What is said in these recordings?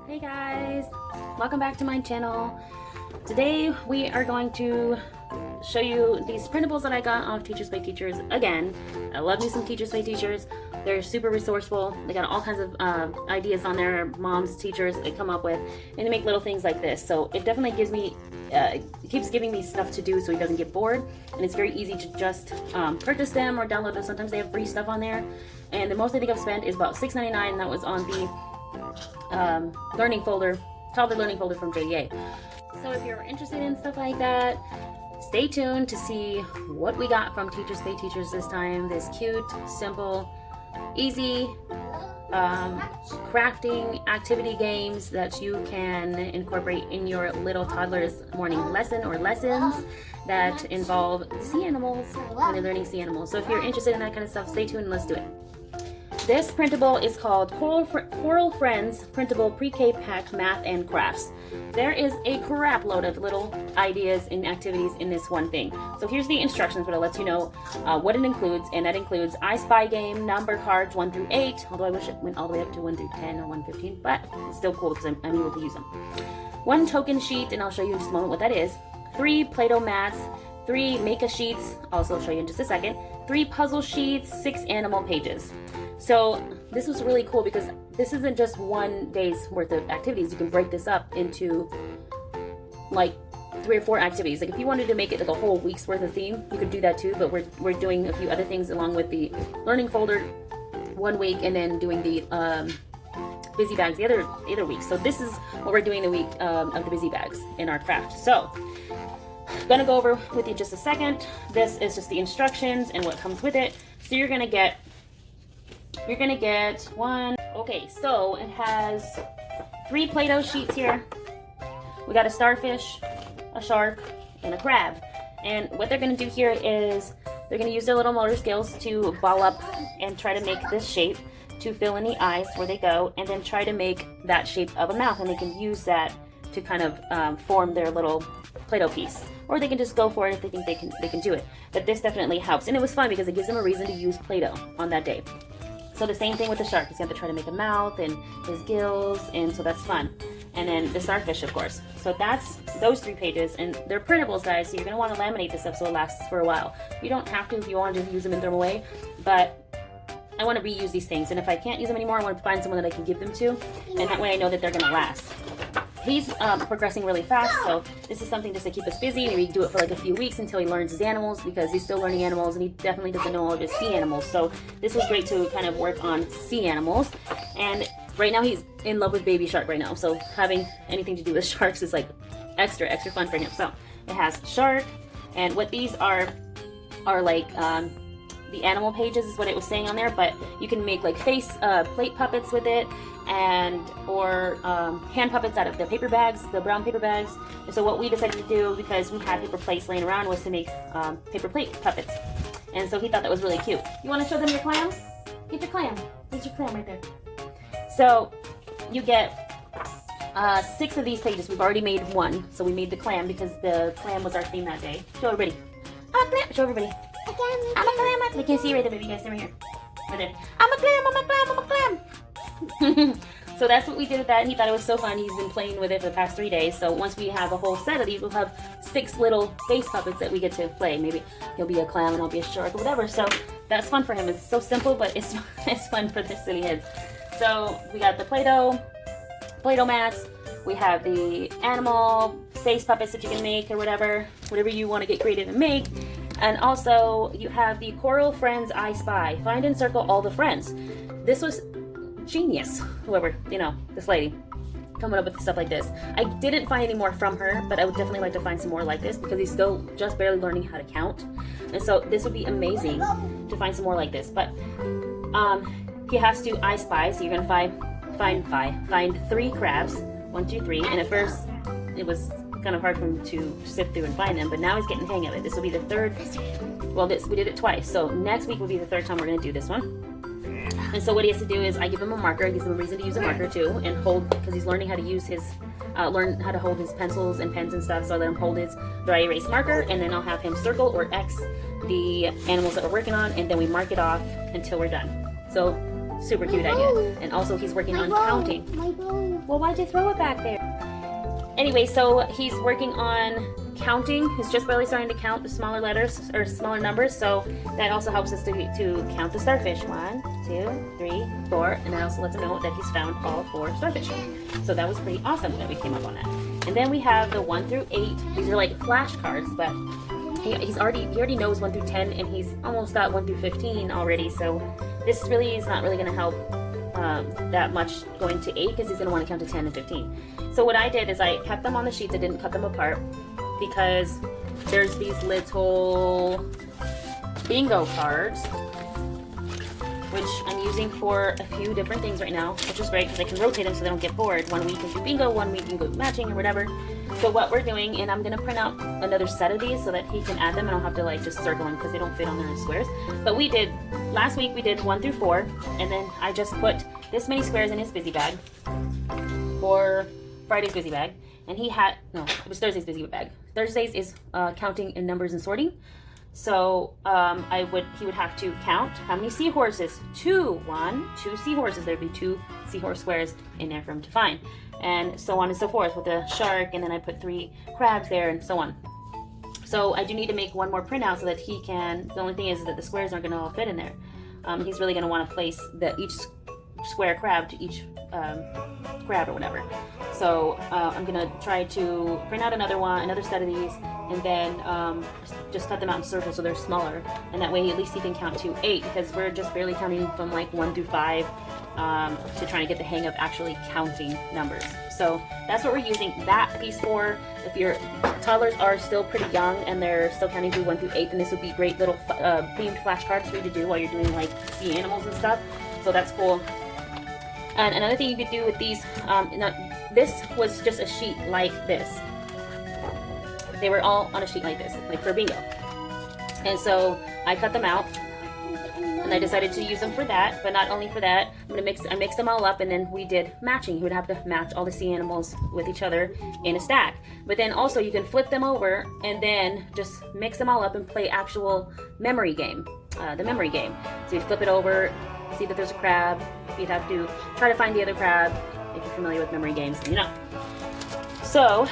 Hey guys, welcome back to my channel. Today we are going to show you these printables that I got off Teachers by Teachers. Again, I love me some Teachers by Teachers. They're super resourceful. They got all kinds of ideas on there, moms, teachers, they come up with, and they make little things like this. So it definitely gives me, it keeps giving me stuff to do so he doesn't get bored. And it's very easy to just purchase them or download them. Sometimes they have free stuff on there. And the most I think I've spent is about $6.99, and that was on the learning folder, toddler learning folder from JDA. So if you're interested in stuff like that, stay tuned to see what we got from Teachers Pay Teachers this time. This cute, simple, easy crafting activity games that you can incorporate in your little toddler's morning lesson or lessons that involve sea animals when they're learning sea animals. So if you're interested in that kind of stuff, stay tuned and let's do it. This printable is called Coral Friends Printable Pre-K Pack Math and Crafts. There is a crap load of little ideas and activities in this one thing. So here's the instructions, but it lets you know what it includes, and that includes I Spy game, number cards 1 through 8, although I wish it went all the way up to 1 through 10 or 1 through 15, but it's still cool because I'm able to use them. 1 token sheet, and I'll show you in just a moment what that is. 3 Play-Doh mats, 3 Make-A sheets, also I'll show you in just a second. 3 puzzle sheets, 6 animal pages. So this was really cool because this isn't just one day's worth of activities. You can break this up into like 3 or 4 activities. Like if you wanted to make it like a whole week's worth of theme, you could do that too, but we're doing a few other things along with the learning folder 1 week and then doing the busy bags the other week. So this is what we're doing the week of the busy bags in our craft. So I'm gonna go over with you just a second. This is just the instructions and what comes with it. So you're gonna get one. Okay, so it has 3 Play-Doh sheets here. We got a starfish, a shark, and a crab. And what they're going to do here is they're going to use their little motor skills to ball up and try to make this shape to fill in the eyes where they go, and then try to make that shape of a mouth, and they can use that to kind of form their little Play-Doh piece. Or they can just go for it if they think they can do it. But this definitely helps, and it was fun because it gives them a reason to use Play-Doh on that day. So the same thing with the shark. He's going to try to make a mouth and his gills, and so that's fun. And then the starfish, of course. So that's those 3 pages, and they're printables, guys, so you're going to want to laminate this stuff so it lasts for a while. You don't have to if you want to just use them and throw them away, but I want to reuse these things, and if I can't use them anymore, I want to find someone that I can give them to, and that way I know that they're going to last. He's progressing really fast, so this is something just to keep us busy. Maybe do it for like a few weeks until he learns his animals, because he's still learning animals and he definitely doesn't know all of his sea animals. So this was great to kind of work on sea animals. And right now he's in love with baby shark right now, so having anything to do with sharks is like extra fun for him. So it has shark, and what these are like the animal pages is what it was saying on there, but you can make like face plate puppets with it, or hand puppets out of the paper bags, the brown paper bags. And so what we decided to do, because we had paper plates laying around, was to make paper plate puppets. And so he thought that was really cute. You want to show them your clam? Get your clam. There's your clam right there. So you get 6 of these pages. We've already made 1. So we made the clam because the clam was our theme that day. Show everybody. I'm a clam. Show everybody. I'm a clam. They can't see you right there, baby. You guys, over here. Right there. I'm a clam. I'm a clam. I'm a clam. So that's what we did with that, and he thought it was so fun. He's been playing with it for the past 3 days. So once we have a whole set of these, we'll have 6 little face puppets that we get to play. Maybe he'll be a clam and I'll be a shark or whatever. So that's fun for him. It's so simple, but it's fun for their silly heads. So we got the Play-Doh mats. We have the animal face puppets that you can make or whatever you want to get creative and make. And also you have the Coral Friends I Spy. Find and circle all the friends. This was genius, whoever, this lady coming up with stuff like this. I didn't find any more from her, but I would definitely like to find some more like this because he's still just barely learning how to count, and so this would be amazing to find some more like this. But he has to I Spy, so you're gonna find 3 crabs, 1 2 3, and at first it was kind of hard for him to sift through and find them, but now he's getting the hang of it. This will be the 3rd. Well, we did it twice, so next week will be the 3rd time we're going to do this one. And so what he has to do is I give him a marker. It gives him a reason to use a marker too, and hold, because he's learning how to use his learn how to hold his pencils and pens and stuff. So I let him hold his dry erase marker, and then I'll have him circle or X the animals that we're working on, and then we mark it off until we're done. So Super cute idea. And also he's working on counting. My bow. Well, why'd you throw it back there? Anyway, so he's working on counting. He's just barely starting to count the smaller letters or smaller numbers, so that also helps us to count the starfish. 1, 2, 3, 4, and that also lets him know that he's found all 4 starfish. So that was pretty awesome that we came up on that. And then we have the 1 through 8. These are like flashcards, but he already knows 1 through 10, and he's almost got 1 through 15 already. So this really is not really going to help that much going to 8, because he's going to want to count to 10 and 15. So what I did is I kept them on the sheets. I didn't cut them apart because there's these little bingo cards, which I'm using for a few different things right now, which is great because I can rotate them so they don't get bored. One week we do bingo, one week we can go matching or whatever. So what we're doing, and I'm going to print out another set of these so that he can add them, and I'll have to like just circle them because they don't fit on there in squares. But last week we did 1 through 4, and then I just put this many squares in his busy bag for Friday's busy bag. And it was Thursday's busy bag. Thursday's is counting in numbers and sorting. So he would have to count how many seahorses. 2 seahorses. There'd be 2 seahorse squares in there for him to find, and so on and so forth with the shark. And then I put 3 crabs there, and so on. So I do need to make one more printout so that he can. The only thing is that the squares aren't going to all fit in there. He's really going to want to place each square crab to each crab or whatever. So I'm gonna try to print out another set of these, and then just cut them out in circles so they're smaller, and that way at least he can count to 8, because we're just barely counting from like 1 through 5 to try to get the hang of actually counting numbers. So that's what we're using that piece for. If your toddlers are still pretty young and they're still counting through 1 through 8, then this would be great little themed flashcards for you to do while you're doing like sea animals and stuff. So that's cool. And another thing you could do with these, this was just a sheet like this. They were all on a sheet like this, like for bingo. And so I cut them out, and I decided to use them for that. But not only for that, I mixed them all up, and then we did matching. You would have to match all the sea animals with each other in a stack. But then also you can flip them over and then just mix them all up and play actual memory game, the memory game. So you flip it over, see that there's a crab. You'd have to try to find the other crab. If you're familiar with memory games, you know. So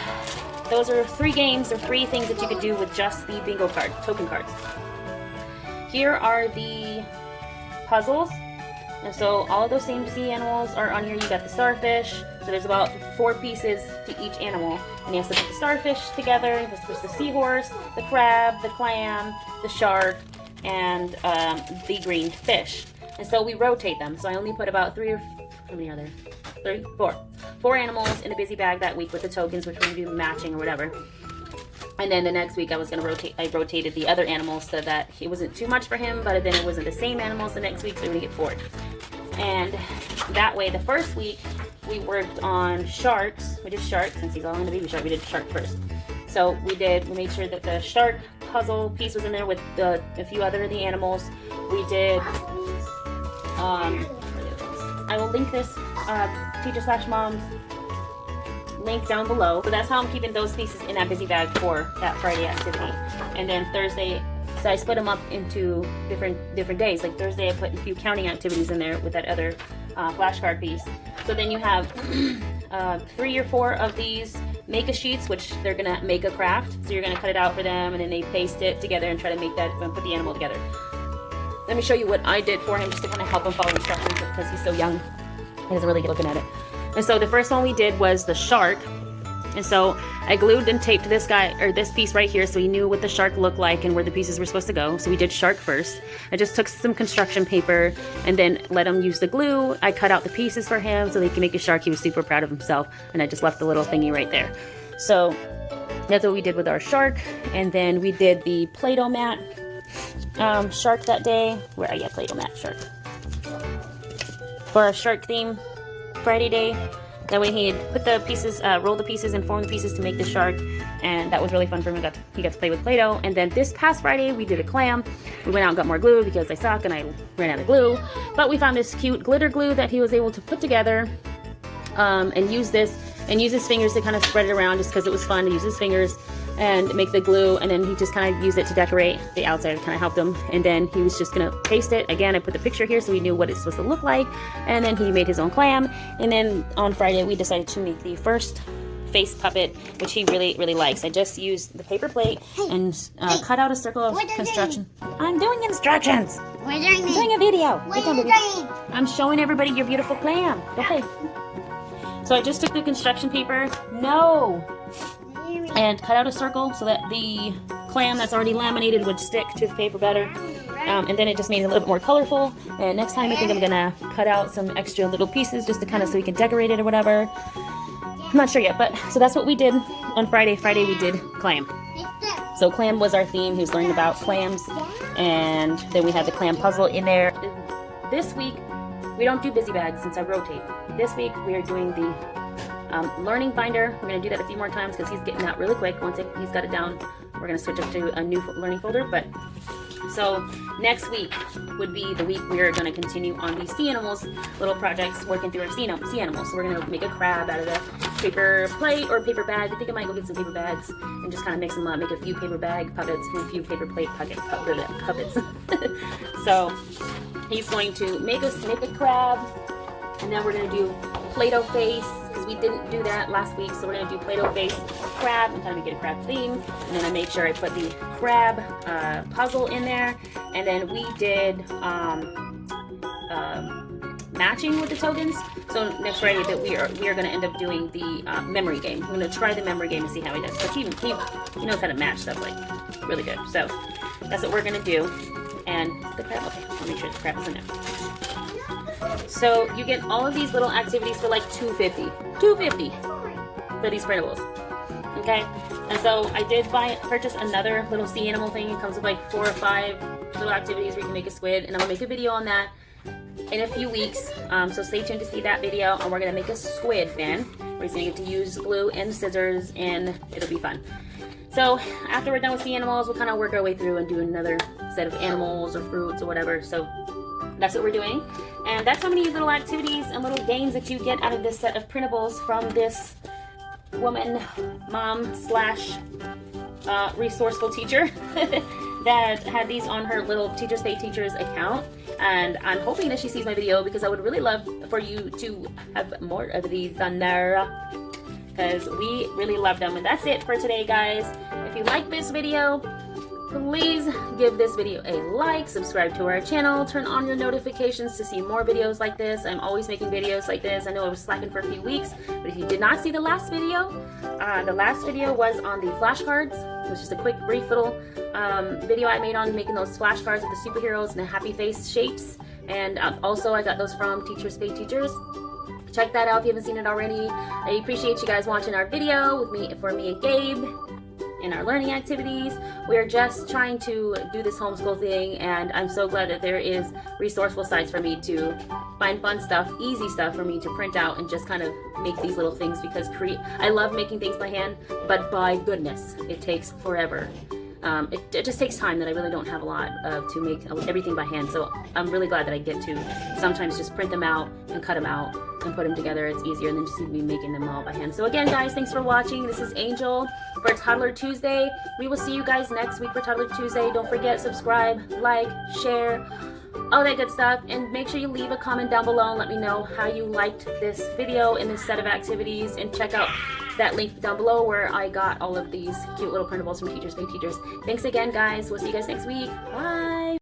those are 3 games or 3 things that you could do with just the bingo card, token cards. Here are the puzzles. And so all of those same sea animals are on here. You got the starfish. So there's about 4 pieces to each animal. And he has to put the starfish together. He has to put the seahorse, the crab, the clam, the shark, and the green fish. And so we rotate them. So I only put about 3 or how many are there? 3, 4. 4 animals in a busy bag that week with the tokens, which we're going to do matching or whatever. And then the next week I rotated the other animals so that it wasn't too much for him, but then it wasn't the same animals the next week, so we would get bored. And that way, the first week we worked on sharks. We did shark, since he's all in the baby shark, we did shark first. So we made sure that the shark puzzle piece was in there with a few other of the animals. We did, I will link this Teacher/Mom's link down below. So that's how I'm keeping those pieces in that busy bag for that Friday activity. And then Thursday, so I split them up into different days. Like Thursday I put a few counting activities in there with that other flashcard piece. So then you have 3 or 4 of these make-a sheets, which they're gonna make a craft. So you're gonna cut it out for them, and then they paste it together and try to make that and put the animal together. Let me show you what I did for him just to kind of help him follow instructions because he's so young. He doesn't really get looking at it. And so the first one we did was the shark. And so I glued and taped this piece right here so he knew what the shark looked like and where the pieces were supposed to go. So we did shark first. I just took some construction paper and then let him use the glue. I cut out the pieces for him so he can make a shark. He was super proud of himself. And I just left the little thingy right there. So that's what we did with our shark. And then we did the Play-Doh mat shark that day. Where are you? Play-Doh mat shark. For our shark theme Friday day. That way he'd put the pieces, roll the pieces and form the pieces to make the shark, and that was really fun for him. He got to play with Play-Doh. And then this past Friday we did a clam. We went out and got more glue because I suck and I ran out of glue. But we found this cute glitter glue that he was able to put together and use his fingers to kind of spread it around just because it was fun to use his fingers. and make the glue, and then he just kind of used it to decorate the outside. Kind of helped him, and then he was just gonna paste it. Again, I put the picture here so we knew what it's supposed to look like, and then he made his own clam. And then on Friday we decided to make the first face puppet, which he really likes. I just used the paper plate and cut out a circle of construction. I'm doing instructions. I'm doing a video. I'm showing everybody your beautiful clam. Okay. So I just took the construction paper. No. And cut out a circle so that the clam that's already laminated would stick to the paper better. And then it just made it a little bit more colorful. And next time I think I'm gonna cut out some extra little pieces just to kind of so we can decorate it or whatever. I'm not sure yet, but so that's what we did on Friday. Friday we did clam. So clam was our theme. He was learning about clams, and then we had the clam puzzle in there. This week we don't do busy bags since I rotate. This week we are doing the learning binder. We're going to do that a few more times because he's getting out really quick. Once he's got it down, we're going to switch up to a new learning folder. But so next week would be the week we are going to continue on these sea animals little projects, working through our sea animals. So we're going to make a crab out of the paper plate or paper bag. I think I might go get some paper bags and just kind of mix them up, make a few paper bag puppets and a few paper plate puppets. So he's going to make a crab, and then we're going to do Play-Doh face, because we didn't do that last week. So we're going to do Play-Doh face crab and kind of make it a crab theme. And then I made sure I put the crab puzzle in there. And then we did matching with the tokens. So next Friday that we are going to end up doing the memory game. I'm going to try the memory game and see how he does, because he knows how to match stuff like really good. So that's what we're going to do. And the crab, okay, I'll make sure the crab is in there. So you get all of these little activities for like $2.50 for these printables. Okay, and so I did purchase another little sea animal thing. It comes with like 4 or 5 little activities where you can make a squid, and I'm gonna make a video on that in a few weeks. So stay tuned to see that video, and we're gonna make a squid then. We're gonna get to use glue and scissors, and it'll be fun. So after we're done with sea animals, we'll kind of work our way through and do another set of animals or fruits or whatever. So that's what we're doing. And that's how many little activities and little games that you get out of this set of printables from this woman, mom slash resourceful teacher that had these on her little Teachers Pay Teachers account. And I'm hoping that she sees my video, because I would really love for you to have more of these on there, because we really love them. And that's it for today, guys. If you like this video, please give this video a like, subscribe to our channel, turn on your notifications to see more videos like this. I'm always making videos like this. I know I was slacking for a few weeks, but if you did not see the last video was on the flashcards, which is a quick, brief little video I made on making those flashcards with the superheroes and the happy face shapes. And also I got those from Teachers Pay Teachers. Check that out if you haven't seen it already. I appreciate you guys watching our video with me and Gabe in our learning activities. We are just trying to do this homeschool thing, and I'm so glad that there is resourceful sites for me to find fun stuff, easy stuff for me to print out and just kind of make these little things, because I love making things by hand, but by goodness, it takes forever. It just takes time that I really don't have a lot of to make everything by hand. So I'm really glad that I get to sometimes just print them out and cut them out and put them together. It's easier than just me making them all by hand. So again, guys, thanks for watching. This is Angel for Toddler Tuesday. We will see you guys next week for Toddler Tuesday. Don't forget, subscribe, like, share, all that good stuff, and make sure you leave a comment down below and let me know how you liked this video and this set of activities, and check out that link down below where I got all of these cute little printables from Teachers Pay Teachers. Thanks again, guys. We'll see you guys next week. Bye.